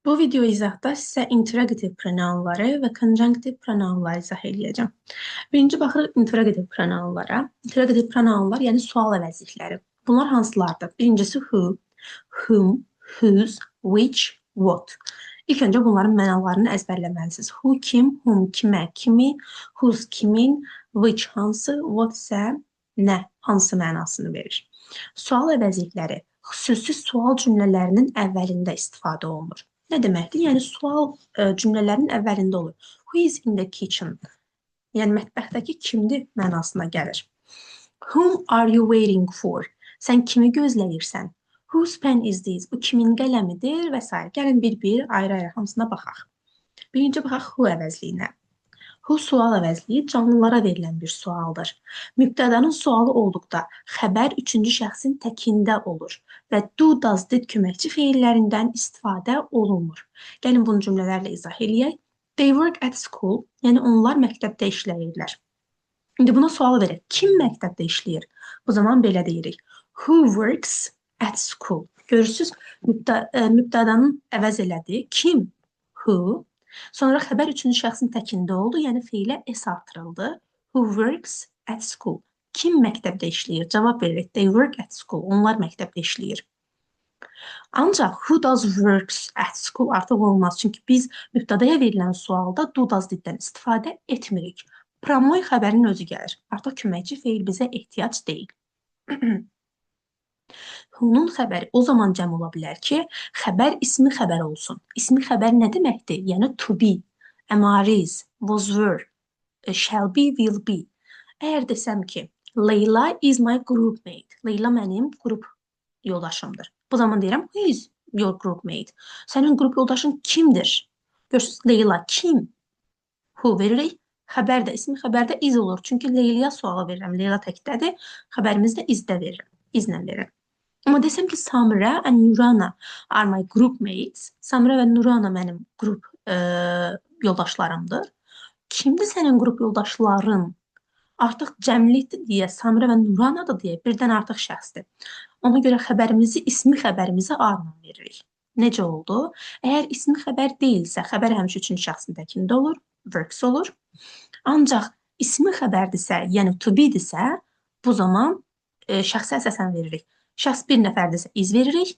Bu video izahda sizə interrogativ pronounları və conjunctive pronounları izah edəcəm. Birinci baxırıq interrogativ pronounlara. Interrogativ pronounlar, yəni sual əvəzlikləri. Bunlar hansılardır? Birincisi who, whom, whose, which, what. İlk öncə bunların mənalarını əzbərləməlisiniz. Who kim, whom kimə, kimi, whose kimin, which hansı, what isə nə, hansı mənasını verir. Sual əvəzlikləri xüsusi sual cümlələrinin əvvəlində istifadə olunur. Nə deməkdir? Yəni sual cümlələrinin əvvəlində olur. Who is in the kitchen? Yəni mətbəxdəki kimdir mənasına gəlir. Whom are you waiting for? Sən kimi gözləyirsən? Whose pen is this? Bu kimin qələmidir və s. Gəlin bir-bir ayrı-ayrı hamısına baxaq. Birinci baxaq who əvəzliyinə. Who sual əvəzliyi canlılara verilən bir sualdır. Mübtədanın sualı olduqda xəbər üçüncü şəxsin təkində olur və do, does, did köməkçi feillərindən istifadə olunmur. Gəlin bunu cümlələrlə izah eləyək. They work at school, yəni onlar məktəbdə işləyirlər. İndi buna sual verək. Kim məktəbdə işləyir? Bu zaman belə deyirik. Who works at school? Görürsünüz, mübtədanın əvəz elədi. Kim? Who? Sonra xəbər üçüncü şəxsin təkində oldu, yəni feilə s artırıldı. Who works at school? Kim məktəbdə işləyir? Cavab veririk. They work at school. Onlar məktəbdə işləyir. Ancaq who does works at school artıq olmaz. Çünki biz mübtədaya verilən sualda do, does, diddən istifadə etmirik. Pronoy xəbərin özü gəlir. Artıq köməkçi feil bizə ehtiyac deyil. Who'nun xəbəri o zaman cəm ola bilər ki, xəbər ismi xəbər olsun. İsmi xəbər nə deməkdir? Yəni to be, am, is, was, were, shall be, will be. Əgər desəm ki, Leyla is my group mate. Leyla mənim qrup yoldaşımdır. Bu zaman deyirəm, who is your group mate? Sənin qrup yoldaşın kimdir? Görürsünüz, Leyla kim? Who veririk. Xəbər də, ismi xəbər də is olur. Çünki Leyla'ya sualı verirəm. Leyla təkdədir. Xəbərimiz də izlə verirəm. İzlə verirəm. Amma desəm ki, Samira and Nurana are my group mates. Samira və Nurana mənim qrup yoldaşlarımdır. Kimdir sənin qrup yoldaşların? Artıq cəmlikdir deyə, Samira və Nuranadır deyə birdən artıq şəxsdir. Ona görə xəbərimizi, ismi xəbərimizi arla veririk. Necə oldu? Əgər ismi xəbər deyilsə, xəbər həmişə üçüncü şəxsin təkində olur, works olur. Ancaq ismi xəbərdirsə, yəni to be-dirsə, bu zaman şəxsə əsasən veririk. Şəxs bir nəfərdirsə iz veririk,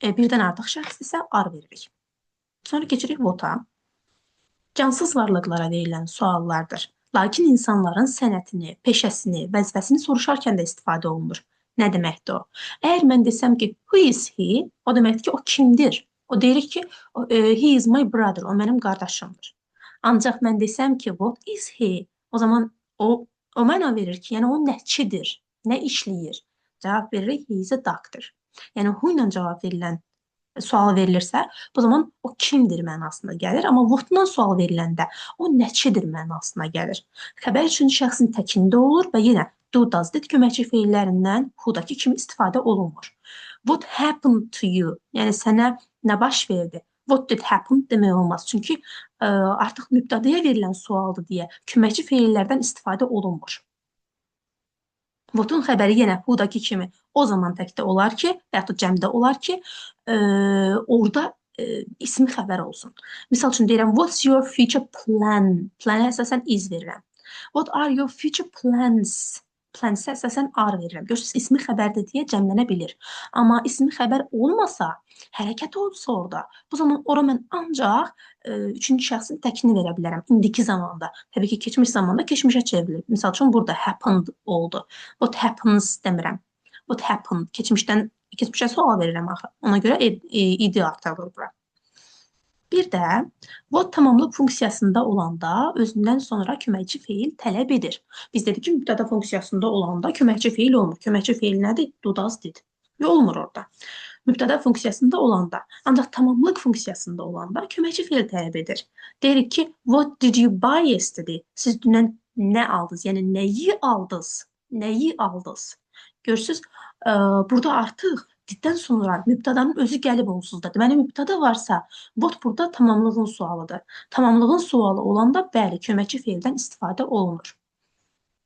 birdən artıq şəxsdirsə ar veririk. Sonra keçirik vota. Cansız varlıqlara verilən suallardır. Lakin insanların sənətini, peşəsini, vəzifəsini soruşarkən də istifadə olunur. Nə deməkdir o? Əgər mən desəm ki, who is he? O deməkdir ki, o kimdir? O deyirik ki, he is my brother, o mənim qardaşımdır. Ancaq mən desəm ki, what is he? O zaman o məna verir ki, yəni o nəçidir, nə işləyir? Cavab veririk, he is a doctor. Yəni, who ilə cavab verilən sual verilirsə, bu zaman o kimdir mənasına gəlir. Amma what-dan sual veriləndə o nəçidir mənasına gəlir. Xəbər üçüncü şəxsin təkində olur və yenə do, does, did köməkçi feillərindən who-dakı kimi istifadə olunmur. What happened to you? Yəni, sənə nə baş verdi? What did happen demək olmaz. Çünki artıq mübtədaya verilən sualdır deyə köməkçi feillərdən istifadə olunmur. What'un xəbəri yenə who-dakı kimi o zaman təkdə olar ki, və yaxud cəmdə olar ki, orada ismi xəbər olsun. Misal üçün deyirəm, what's your future plan? Planə əsasən iz verirəm. What are your future plans? Plansə əsasən ar verirəm. Görürsünüz, ismi xəbərdir deyə cəmlənə bilir. Amma ismi xəbər olmasa, hərəkət olsa orada, bu zaman ora mən ancaq üçüncü şəxsin təkini verə bilərəm. İndiki zamanda. Təbii ki, keçmiş zamanda keçmişə çevrilir. Misal üçün, burada happened oldu. What happens demirəm. What happened? Keçmişə sual verirəm axı. Ona görə id artırılır bura. Bir də what tamamlıq funksiyasında olanda özündən sonra köməkçi feil tələb edir. Biz dedik ki, mübtəda funksiyasında olanda köməkçi feil olmur. Köməkçi feil nədir? Do, does, did. Olmur orada. Mübtəda funksiyasında olanda, ancaq tamamlıq funksiyasında olanda köməkçi feil tələb edir. Deyirik ki, what did you buy yesterday? Siz dünən nə aldınız? Yəni, nəyi aldınız? Nəyi aldınız? Görürsünüz, burada artıq diddən sonra mübtədanın özü gəlib onsuzda. Deməli, mübtəda varsa, what burada tamamlığın sualıdır. Tamamlığın sualı olanda, bəli, köməkçi feildən istifadə olunur.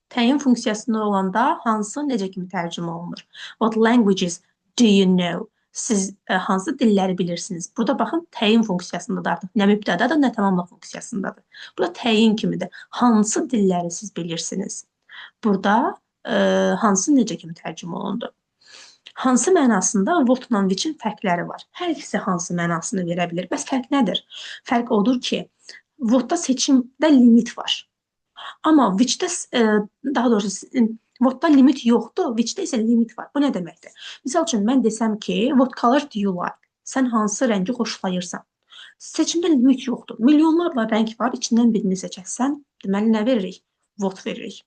Təyin funksiyasında olanda hansı, necə kimi tərcümə olunur? What languages do you know? Siz hansı dilləri bilirsiniz? Burada baxın, təyin funksiyasındadır artıq. Nə mübtədədir, nə tamamlıq funksiyasındadır. Burada təyin kimidir. Hansı dilləri siz bilirsiniz? Burada hansı necə kimi tərcümə olundu? Hansı mənasında whatla which-in fərqləri var. Hər ikisi hansı mənasını verə bilir. Bəs fərq nədir? Fərq odur ki, whatda seçimdə limit var. Amma which-də daha doğrusu whatda limit yoxdur, which-də isə limit var. Bu nə deməkdir? Misal üçün mən desəm ki, what color do you like? Sən hansı rəngi xoşlayırsan? Seçimdə limit yoxdur. Milyonlarla rəng var, içindən birini seçərsən, deməli nə veririk? What veririk.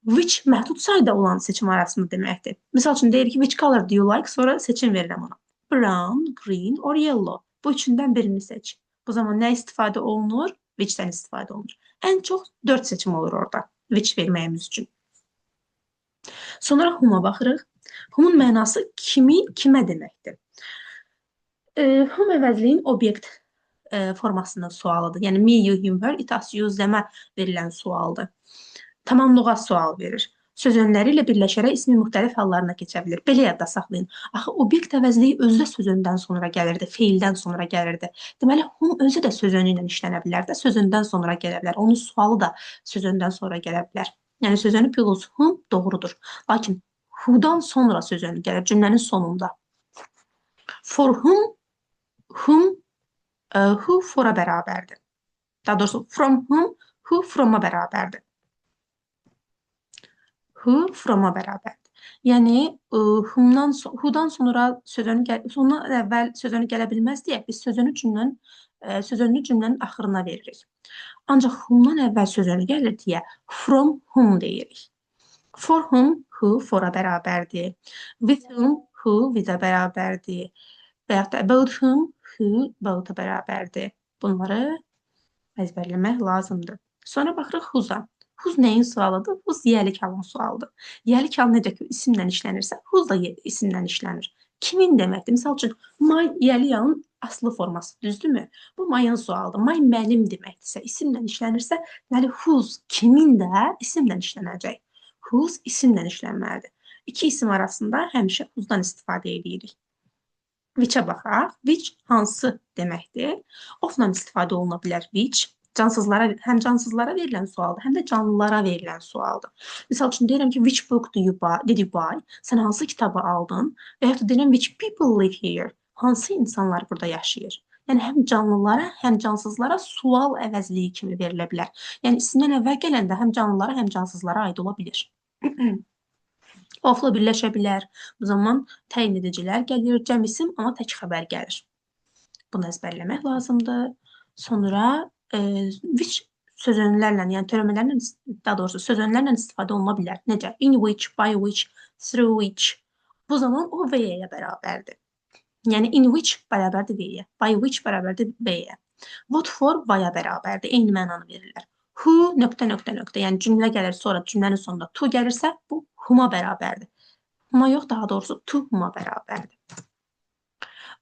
Which məhdud sayda olan seçim arasında deməkdir. Misal üçün deyirik ki, which color do you like? Sonra seçim verirəm ona. Brown, green or yellow. Bu üçündən birini seç. Bu zaman nə istifadə olunur? Which-dən istifadə olunur. Ən çox 4 seçim olur orada. Which verməyimiz üçün. Sonra whom-a baxırıq. Whom-un mənası kimi, kimə deməkdir. Whom əvəzliyin obyekt formasının sualıdır. Yəni me, you, him, her, it, us, you, zəmə verilən sualdır. Tamamlığa sual verir. Söz önləri ilə birləşərək ismi müxtəlif hallarına keçə bilir. Belə yadda saxlayın. Axı obyekt əvəzliyi özü də söz öndən sonra gəlirdi, feildən sonra gəlirdi. Deməli, whom özü də söz önü ilə işlənə bilər də, söz öndən sonra gələ bilər. Onun sualı da söz öndən sonra gələ bilər. Yəni söz önü plus whom doğrudur. Lakin who-dan sonra söz önü gəlir cümlənin sonunda. For whom, who for-a bərabərdir. Daha doğrusu from whom, who from-a bərabərdir. Who from-a bərabərdir. Yəni who-dan sonra ondan əvvəl sözünü gələ bilməz deyə biz sözünü cümlənin axırına veririk. Ancaq whom-dan əvvəl sözünü gəlir deyə from whom deyirik. For whom, who for-a bərabərdir. With whom, who with-a bərabərdir. Və yaxud da about whom, who about-a bərabərdir. Bunları əzbərləmək lazımdır. Sonra baxırıq whose-a. Whose nəyin sualıdır? Whose yəlik halın sualıdır. Yəlik hal necə ki, isimlə işlənirsə, whose da isimlə işlənir. Kimin deməkdir? Misal üçün, my yəlik halın aslı forması, düzdürmü? Bu my'ın sualıdır. My mənim deməkdirsə, isimlə işlənirsə, deməli, whose kimin də isimlə işlənəcək. Whose isimlə işlənməlidir. İki isim arasında həmişə whose'dan istifadə edirik. Which-ə baxaq. Which hansı deməkdir? Of-la istifadə oluna bilər which. Həm cansızlara verilən sualdır, həm də canlılara verilən sualdır. Misal üçün deyirəm ki, which book did you buy? Sən hansı kitabı aldın? Və yaxud da deyirəm, which people live here? Hansı insanlar burada yaşayır? Yəni, həm canlılara, həm cansızlara sual əvəzliyi kimi verilə bilər. Yəni, isimdən əvvəl gələndə həm canlılara, həm cansızlara aid ola bilir. Of-la birləşə bilər. Bu zaman təyin edicilər gəlir, cəm isim, amma tək xəbər gəlir. Bunu əzbərləmək lazımdır. Sonra which sözönlərlə, yəni törəmələrlə, daha doğrusu sözönlərlə istifadə oluna bilər. Necə? In which, by which, through which. Bu zaman o və-yə bərabərdir. Yəni in which bərabərdir və-yə, by which bərabərdir və-yə. What for by-a bərabərdir. Eyni mənanı verirlər. Who, nöqtə, nöqtə, nöqtə. Yəni cümlə gəlir, sonra cümlənin sonunda to gəlirsə, bu whom-a bərabərdir. Whom-a yox, daha doğrusu to whom-a bərabərdir.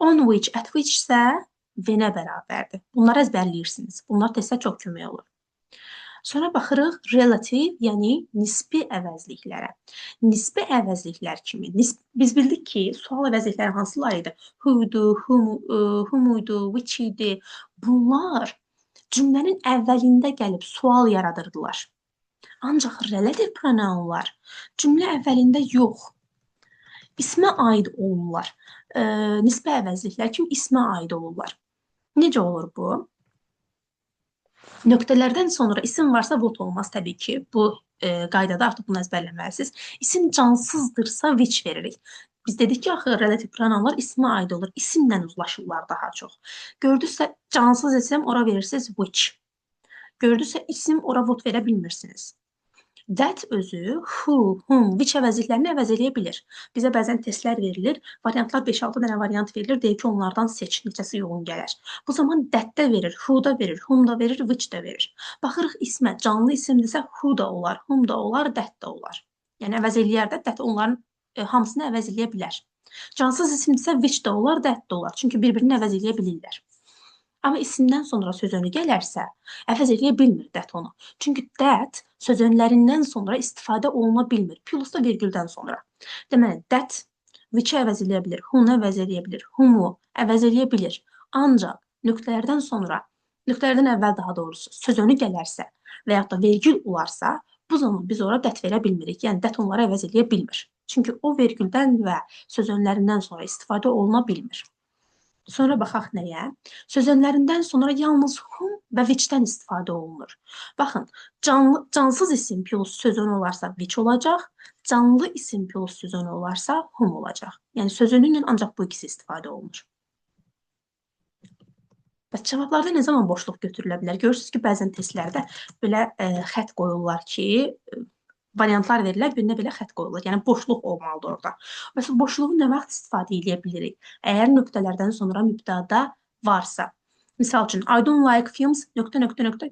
On which, at which isə when-ə bərabərdir. Bunları əzbərləyirsiniz. Bunlar testdə çox kömək olur. Sonra baxırıq relative, yəni nisbi əvəzliklərə. Nisbi əvəzliklər kimi. Biz bildik ki, sual əvəzlikləri hansılar idi? Who-dur, whom-uydu, which idi. Bunlar cümlənin əvvəlində gəlib sual yaradırdılar. Ancaq relative pronounlar cümlə əvvəlində yox. İsmə aid olurlar. Nisbi əvəzliklər kimi ismə aid olurlar. Necə olur bu? Nöqtələrdən sonra isim varsa what olmaz təbii ki. Bu qaydada artıq bunu əzbərləməlisiniz. İsim cansızdırsa which veririk. Biz dedik ki, axı relativ pronounlar ismə aid olur. İsimlə uzlaşırlar daha çox. Gördünüzsə cansız isim ora verirsiniz which. Gördünüzsə isim ora what verə bilmirsiniz. That özü who, whom, which əvəzliklərini əvəz eləyə bilir. Bizə bəzən testlər verilir, variantlar 5-6 dənə variant verilir, deyir ki, onlardan seç, neçəsi yoğun gələr. Bu zaman that-də verir, who-da verir, whom-da verir, which-də verir. Baxırıq ismə, canlı isimdirsə who da olar, whom da olar, that-da olar. Yəni əvəz eləyər də that onların hamısını əvəz eləyə bilər. Cansız isimdirsə which da olar, that-da olar. Çünki bir-birini əvəz eləyə bilirlər. Amma isimdən sonra sözönü gələrsə, əvəz eləyə bilmir that onu. Çünki that sözönlərindən sonra istifadə oluna bilmir. Plus da virgüldən sonra. Deməli, that which-i əvəz eləyə bilir, who-nu əvəz eləyə bilir, whom-u əvəz eləyə bilir. Ancaq nöqtələrdən sonra, nöqtələrdən əvvəl daha doğrusu sözünü gələrsə və yaxud da vergül olarsa, bu zaman biz ora dət verə bilmirik. Yəni dət onları əvəz eləyə bilmir. Çünki o vergüldən və sözünlərindən sonra istifadə oluna bilmir. Sonra baxaq nəyə? Sözünlərindən sonra yalnız whom və which-dən istifadə olunur. Baxın, cansız isim plus sözünü olarsa which olacaq, canlı isim plus sözünü olarsa whom olacaq. Yəni sözünün ancaq bu ikisi istifadə olunur. Bəs cavablarda nə zaman boşluq götürülə bilər? Görürsünüz ki, bəzən testlərdə belə xətt qoyurlar ki, variantlar verirlər, birinə belə xətt qoyulur. Yəni boşluq olmalıdır orada. Məsələn, boşluğu nə vaxt istifadə edə bilirik? Əgər nöqtələrdən sonra mübtəda varsa. Misal üçün, I don't like films, nöqtə,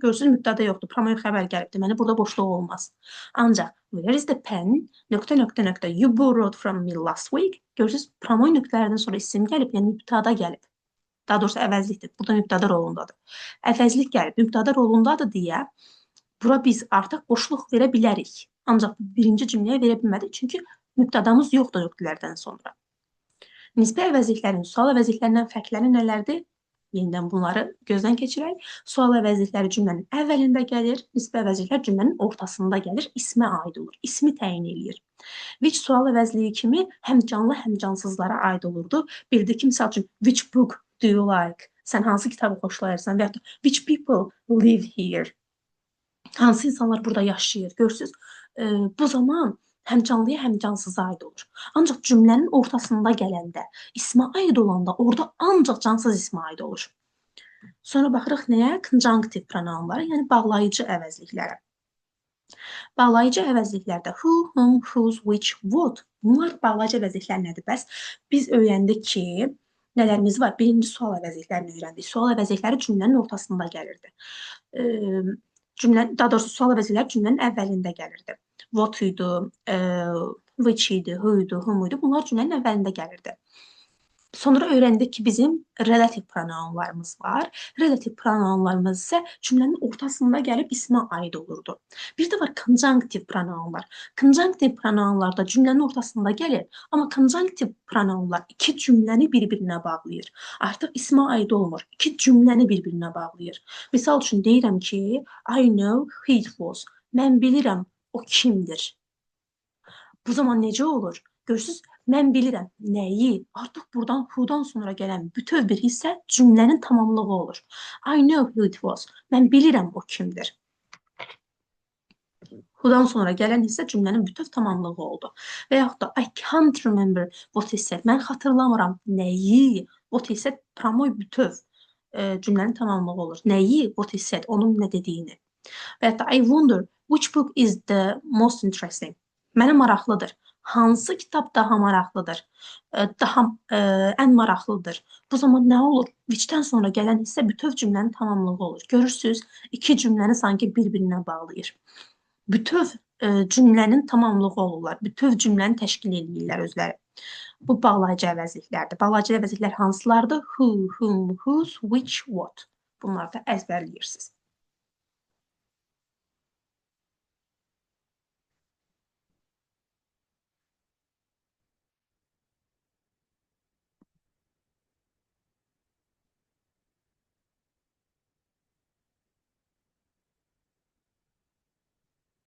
görürsünüz mübtəda yoxdur, promoya xəbər gəlib. Deməli, burada boşluq olmaz. Ancaq, where is the pen, nöqtə, you borrowed from me last week. Görürsünüz, promoy nöqtələrdən sonra isim gəlib, yəni mübtəda gəlib. Daha doğrusu əvəzlikdir. Burada mübtəda rolundadır. Əvəzlik gəlib, mübtəda rolundadır deyə bura biz artıq boşluq verə bilərik. Ancaq birinci cümləyə verə bilmədik, çünki mübtədamız yoxdur nöqtələrdən sonra. Nisbi əvəzliklərin sual əvəzliklərindən fərqləri nələrdir? Yenidən bunları gözdən keçirək. Sual əvəzlikləri cümlənin əvvəlində gəlir, nisbi əvəzliklər cümlənin ortasında gəlir, ismə aid olur, ismi təyin eləyir. Which sual əvəzliyi kimi həm canlı, həm cansızlara aid olurdu. Bildi ki, misal üçün, which book do you like? Sən hansı kitabı xoşlayırsan? Və ya da, which people live here? Hansı insanlar burada yaşayır? Görürsünüz, bu zaman həm canlıya, həm cansıza aid olur. Ancaq cümlənin ortasında gələndə, ismə aid olanda orada ancaq cansız ismə aid olur. Sonra baxırıq nəyə? Conjunctive pronounlara, yəni bağlayıcı əvəzliklərə. Bağlayıcı əvəzliklərdə who, whom, whose, which, what. Bunlar bağlayıcı əvəzliklər nədir? Bəs biz öyrəndik ki, nələrimiz var? Birinci sual əvəzliklərini öyrəndik. Sual əvəzlikləri cümlənin ortasında gəlirdi. Daha doğrusu sual əvəzlikləri cümlənin əvvəlində gəlirdi. What idi, which idi, who idi, whom idi. Bunlar cümlənin əvvəlində gəlirdi. Sonra öyrəndik ki, bizim relativ pronounlarımız var. Relativ pronounlarımız isə cümlənin ortasında gəlib ismə aid olurdu. Bir də var conjunctive pronounlar. Conjunctive pronounlarda cümlənin ortasında gəlir, amma conjunctive pronounlar iki cümləni bir-birinə bağlayır. Artıq ismə aid olmur, iki cümləni bir-birinə bağlayır. Misal üçün deyirəm ki, I know who it was. Mən bilirəm o kimdir. Bu zaman necə olur? Görürsünüz, mən bilirəm nəyi. Artıq buradan who-dan sonra gələn bütöv bir hissə cümlənin tamamlığı olur. I know who it was. Mən bilirəm o kimdir. Who-dan sonra gələn hissə cümlənin bütöv tamamlığı oldu. Və yaxud da I can't remember what he said. Mən xatırlamıram nəyi. What he said promoy bütöv cümlənin tamamlığı olur. Nəyi? What he said. Onun nə dediyini. Və yaxud da I wonder which book is the most interesting. Mənə maraqlıdır. Hansı kitab daha maraqlıdır? Ən maraqlıdır. Bu zaman nə olur? Which-dən sonra gələn hissə bütöv cümlənin tamamlığı olur. Görürsünüz, iki cümləni sanki bir-birinə bağlayır. Bütöv cümlənin tamamlığı olurlar. Bütöv cümləni təşkil edirlər özləri. Bu bağlayıcı əvəzliklərdir. Bağlayıcı əvəzliklər hansılardır? Who, whom, whose, which, what. Bunları da əzbərləyirsiniz.